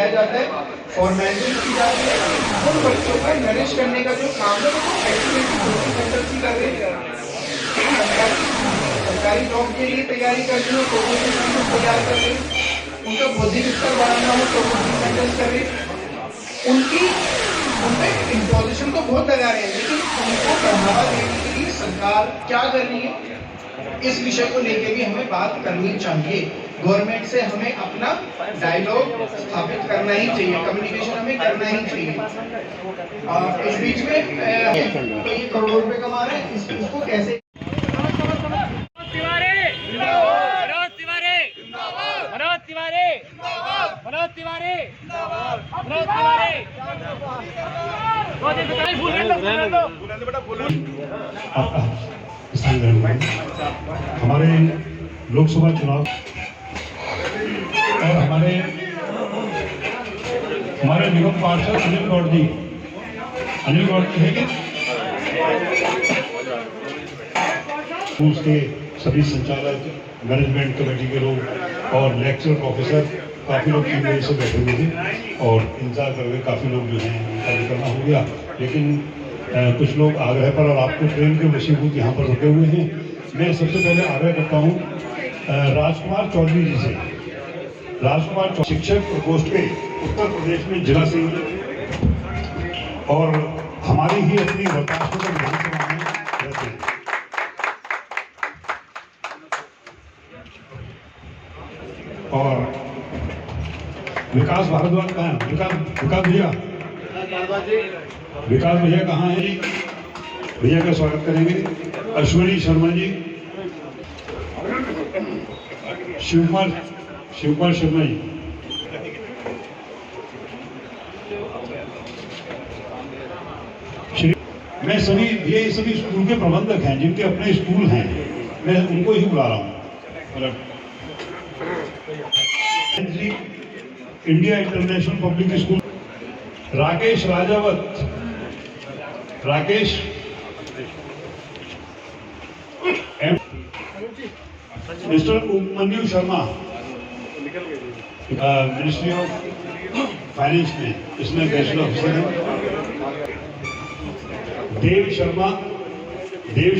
किया जाता है, फॉर्मेलिटीज की जाती है। उन बच्चों को नरिश करने का जो काम है वो एक्टिविटी कोचिंग सेंटर की कर रहे हैं। सरकारी जॉब के लिए तैयारी कर रहे हो तो कोचिंग सेंटर तैयार कर रहे हैं, उनका बौद्धिक स्तर बढ़ाना हो तो कोचिंग सेंटर्स कर रहे हैं। उनपे इम्पोजिशन तो बहुत लगा रहे हैं, लेकिन उनको बढ़ावा देने के लिए सरकार क्या कर रही है, इस विषय को लेकर भी हमें बात करनी चाहिए। गवर्नमेंट से हमें अपना डायलॉग स्थापित करना ही चाहिए, कम्युनिकेशन हमें करना ही चाहिए। इस बीच में कई करोड़ों रुपए कमा रहे हैं, इसको कैसे हमारे लोकसभा चुनाव और हमारे निगम पार्षद अनिल गौड़ जी है कि उसके सभी संचालक, मैनेजमेंट कमेटी के लोग और लेक्चर ऑफिसर काफ़ी लोग 3 बजे से बैठे हुए थे और इंतजार कर रहे, काफ़ी लोग जो हैं उनका निकलना हो गया, लेकिन कुछ लोग आग्रह पर और आपको ट्रेन के वशीभूत यहाँ पर रुके हुए हैं। मैं सबसे पहले आग्रह करता हूँ राजकुमार चौधरी जी से। राजकुमार शिक्षक प्रकोष्ठ के उत्तर प्रदेश में जिला से और हमारी ही अपनी वर्ताश्रम विधानसभा में रहते हैं। और विकास भारद्वाज कहाँ है? विकास भैया कहाँ है? भैया का स्वागत करेंगे। अश्विनी शर्मा जी, शिवकुमार शर्मा जी, मैं सभी ये सभी स्कूल के प्रबंधक हैं जिनके अपने स्कूल हैं, मैं उनको ही बुला रहा हूँ। India International Public School Rakesh Rajawat, mister Upmanyu Sharma, ministry of finance में इसमें बैचलर ऑफिसर है। देव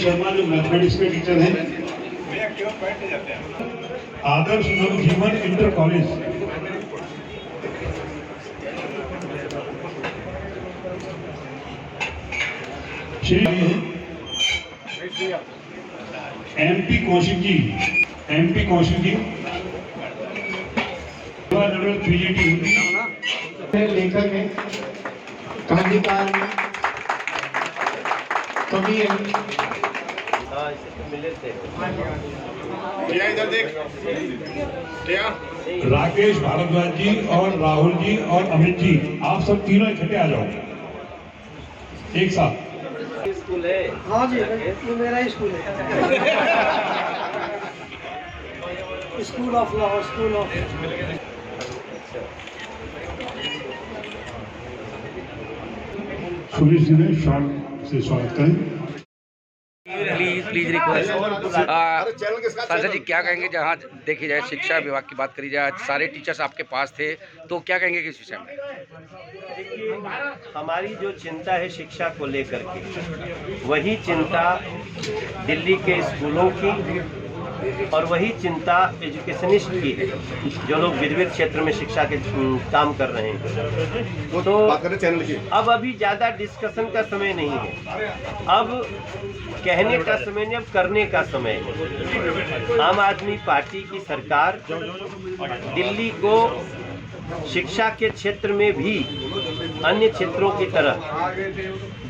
शर्मा जो मैथमेटिक्स के टीचर हैं। Adarsh Navjivan inter college, Shri MP Kaushik ji, लेखक है, कहानीकार है, कवि है। राकेश भारद्वाज जी और राहुल जी और अमित जी, आप सब तीनों इकट्ठे आ जाओ एक साथ। स्कूल है? हाँ जी, ये मेरा ही स्कूल है। School of law, school of Suresh ji ने शॉर्ट से स्वागत करें। Please request. सांसद जी क्या कहेंगे, जहाँ देखी जाए शिक्षा विभाग की बात करी जाए, सारे टीचर्स आपके पास थे, तो क्या कहेंगे कि इस विषय में? हमारी जो चिंता है शिक्षा को लेकर के, वही चिंता दिल्ली के स्कूलों की और वही चिंता एजुकेशनिस्ट की है, जो लोग विविध क्षेत्र में शिक्षा के काम कर रहे हैं। तो बात करें चैनल की। अब अभी ज़्यादा डिस्कशन का समय नहीं है, अब कहने का समय नहीं, अब करने का समय है। आम आदमी पार्टी की सरकार दिल्ली को शिक्षा के क्षेत्र में भी अन्य क्षेत्रों की तरह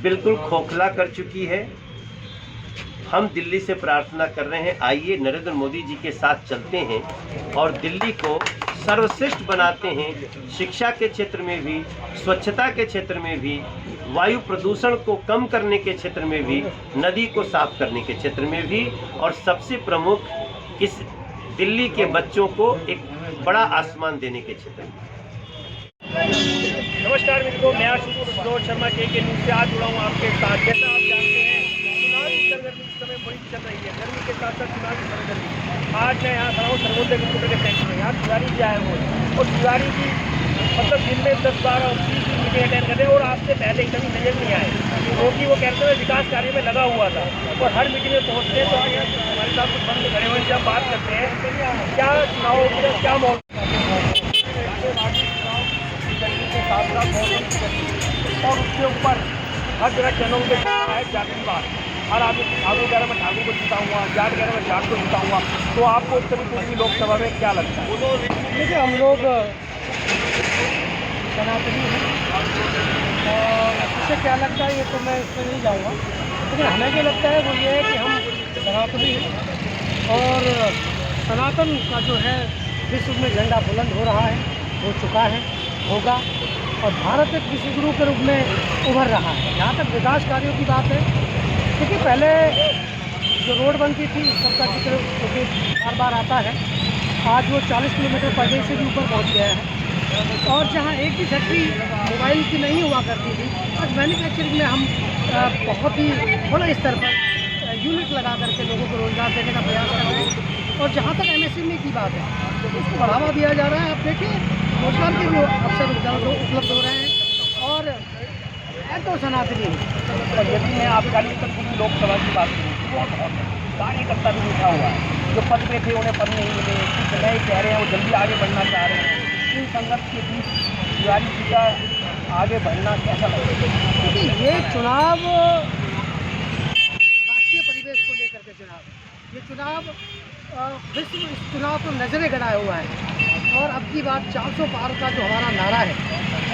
बिल्कुल खोखला कर चुकी है। हम दिल्ली से प्रार्थना कर रहे हैं, आइए नरेंद्र मोदी जी के साथ चलते हैं और दिल्ली को सर्वश्रेष्ठ बनाते हैं। शिक्षा के क्षेत्र में भी, स्वच्छता के क्षेत्र में भी, वायु प्रदूषण को कम करने के क्षेत्र में भी, नदी को साफ करने के क्षेत्र में भी, और सबसे प्रमुख इस दिल्ली के बच्चों को एक बड़ा आसमान देने के क्षेत्र में। नमस्कार मित्रों, मैं सुबोध शर्मा के न्यूज़ से आज जुड़ा हूँ आपके साथ। जैसा आप जानते हैं, चुनावी सरगर्मी इस समय बड़ी चल रही है, गर्मी के साथ साथ चुनावी सरगर्मी। आज मैं यहाँ खड़ा हूँ सर्वोदय कंप्यूटर के सेंटर में। यहाँ तिवारी जी आए हुए और तिवारी जी मतलब दिन में 10-12 मीटिंग अटेंड करते हैं और आज से पहले कभी नजर नहीं आए, क्योंकि वो कहते हैं विकास कार्य में लगा हुआ था और हर मीटिंग में पहुँचते हैं। तो यहाँ हमारे साथ कुछ बंद खड़े हुए जब बात करते हैं क्या चुनाव क्या माहौल और उसके ऊपर हर जगह चैनल पे है जातिवाद, हर आदमी ठाकुर कह रहा मैं ठाकुर को जिताऊंगा, जाट कह रहा मैं जाट को जिताऊंगा। तो आपको उत्तरी पूर्वी लोकसभा में क्या लगता है? देखिए हम लोग सनातनी हैं और इससे क्या लगता है ये तो मैं इसमें नहीं जाऊँगा, लेकिन हमें जो लगता है वो ये है कि हम सनातनी हैं और सनातन का जो है विश्व में झंडा बुलंद हो रहा है, हो चुका है, होगा और भारत एक विश्व गुरु के रूप में उभर रहा है। जहाँ तक विकास कार्यों की बात है, देखिए पहले जो रोड बनती थी सबका जिक्र क्योंकि बार बार आता है, आज वो 40 किलोमीटर पर डे से भी ऊपर पहुँच गया है। और जहाँ एक भी फैक्ट्री मोबाइल की नहीं हुआ करती थी, आज मैन्युफैक्चरिंग में हम बहुत ही बड़े स्तर पर यूनिट लगा करके लोगों को रोज़गार देने का प्रयास कर रहे हैं। और जहाँ तक MSME की बात है तो उसको बढ़ावा दिया जा रहा है। आप देखिए रोजगार के भी अवसर उपलब्ध हो रहे हैं और है तो सनातनी। और यदि मैं आपकी लोकसभा की बात करूँ तो बहुत कार्यकर्ता भी लिखा हुआ है, जो पद पे थे उन्हें पद नहीं मिले, कुछ नए कह रहे हैं वो जल्दी आगे बढ़ना चाह रहे हैं। इन संघर्ष के बीच तिवारी जी का आगे बढ़ना कैसा लगेगा? क्योंकि ये चुनाव राष्ट्रीय परिवेश को लेकर के चुनाव, ये चुनाव विश्व इस चुनाव को नजरे गड़ाया हुआ है और अब की बात 400 पार का जो हमारा नारा है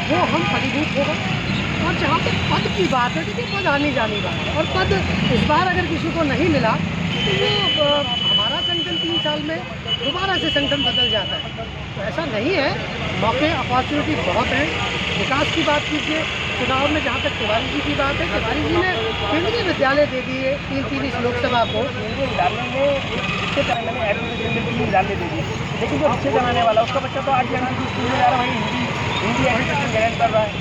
वो हम फलीभूत होगा। और जहाँ तक पद की बात है, देखिए पद आनी जानी बात है और पद इस बार अगर किसी को नहीं मिला तो वो हमारा संगठन 3 साल में दोबारा से संगठन बदल जाता है। तो ऐसा नहीं है, मौके अपॉर्चुनिटी बहुत हैं। विकास की बात कीजिए, चुनाव में जहाँ तक तिवारी जी की बात है, तिवारी जी ने केंद्रीय विद्यालय दे दिए 3 इस लोकसभा को। केंद्रीय विद्यालय में रिक्शे चलाने में एजुकेशन में 3 विद्यालय दे दिए, लेकिन जो रिक्शे चलाने वाला उसका बच्चा तो आज स्कूल में जा रहा है, हिंदी एजुकेशन ग्रहण कर रहा है।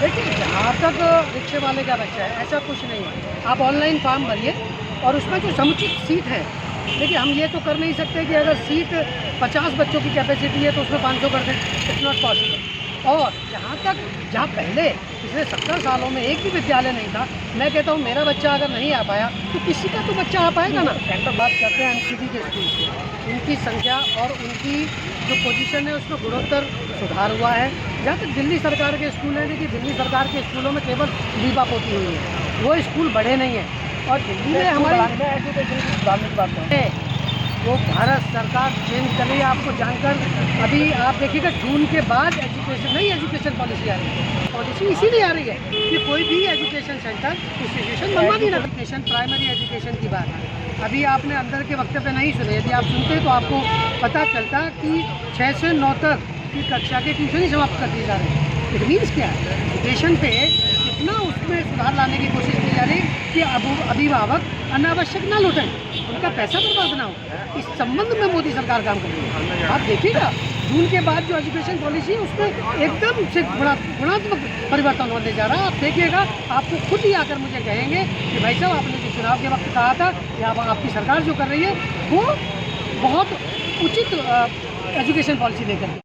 देखिए जहाँ तक रिक्शे वाले का बच्चा है ऐसा कुछ नहीं है, आप ऑनलाइन फॉर्म भरिए और उसमें जो समुचित सीट है, देखिए हम ये तो कर नहीं सकते कि अगर सीट 50 बच्चों की कैपेसिटी है तो उसमें 500 कर दें, इट्स नॉट पॉसिबल। और जहाँ पहले पिछले 17 सालों में एक भी विद्यालय नहीं था, मैं कहता हूँ मेरा बच्चा अगर नहीं आ पाया तो किसी का तो बच्चा आ पाएगा ना। सेंटर बात करते हैं MCD के स्कूल की, उनकी संख्या और उनकी जो पोजीशन है उसमें गुणोत्तर सुधार हुआ है। जहाँ तक दिल्ली सरकार के स्कूल हैं, देखिए दिल्ली सरकार के स्कूलों में केवल दीपा पोती हुई है, वो स्कूल बड़े नहीं हैं। और दिल्ली में हमारे एजुकेशन की बात है वो भारत सरकार चेंज कर रही है। आपको जानकर अभी आप देखिएगा जून के बाद नई एजुकेशन पॉलिसी आ रही है। पॉलिसी इसीलिए आ रही है कि कोई भी एजुकेशन सेंटर इंस्टीट्यूशन बनवा भी ना। एजुकेशन प्राइमरी एजुकेशन की बात है, अभी आपने अंदर के वक्तव्य नहीं सुने, यदि आप सुनते तो आपको पता चलता कि 6 से 9 तक की कक्षा के ट्यूशन ही समाप्त कर दिए जा रहे हैं। इट मीन्स क्या है, एजुकेशन पे इतना उसमें सुधार लाने की कोशिश की जा रही है कि अभिभावक अनावश्यक ना लुटें, उनका पैसा बर्बाद ना हो। इस संबंध में मोदी सरकार काम कर रही है। आप देखिएगा जून के बाद जो एजुकेशन पॉलिसी है उसमें एकदम से गुणात्मक परिवर्तन होने जा रहा है। आप देखिएगा, आपको खुद ही आकर मुझे कहेंगे कि भाई साहब आपने जो चुनाव के वक्त कहा था या आपकी सरकार जो कर रही है वो बहुत उचित एजुकेशन पॉलिसी लेकर